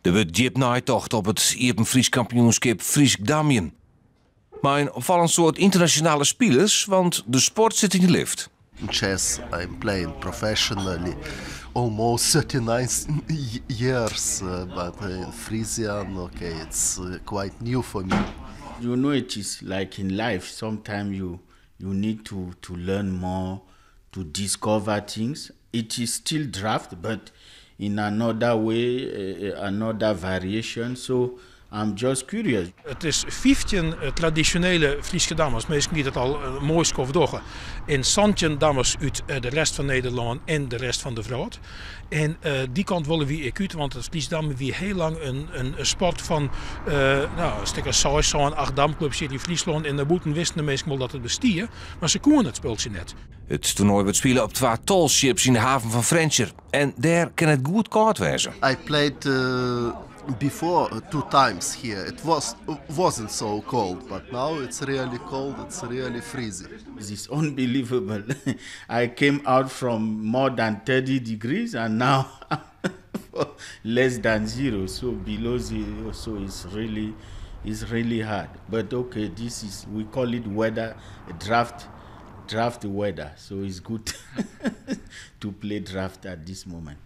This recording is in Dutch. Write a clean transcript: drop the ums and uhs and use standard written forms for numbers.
Er wordt jeepnaaitocht op het Iepen Fries kampioenschap Friesk Damien. Maar een opvallend soort internationale spelers, want de sport zit in de lift. In chess, I'm playing professionally almost 39 years, but in Frisian, okay, it's quite new for me. You know, it is like in life. Sometimes you need to learn more, to discover things. It is still draft, but in another way, another variation. So I'm just curious. Het is 15 traditionele Friese dames, meestal niet het al mooi skofdoggen. In Santjen dames uit de rest van Nederland en de rest van de vrouw. En die kant willen we ik uit, want het Friese dames wie heel lang een sport van een stuk als 6, 8 damclubs hier in Friesland. En de boeten wisten de meestal dat het bestier, maar ze konden het speeltje net. Het toernooi wordt spelen op 2 tolships in de haven van Frencher. En daar kan het goed koud wezen. I played before 2 times here. It wasn't so cold, but now it's really cold. It's really freezing. It's unbelievable. I came out from more than 30 degrees and now less than 0. So below 0, so it's really hard. But okay, we call it weather, draft weather. So it's good to play draft at this moment.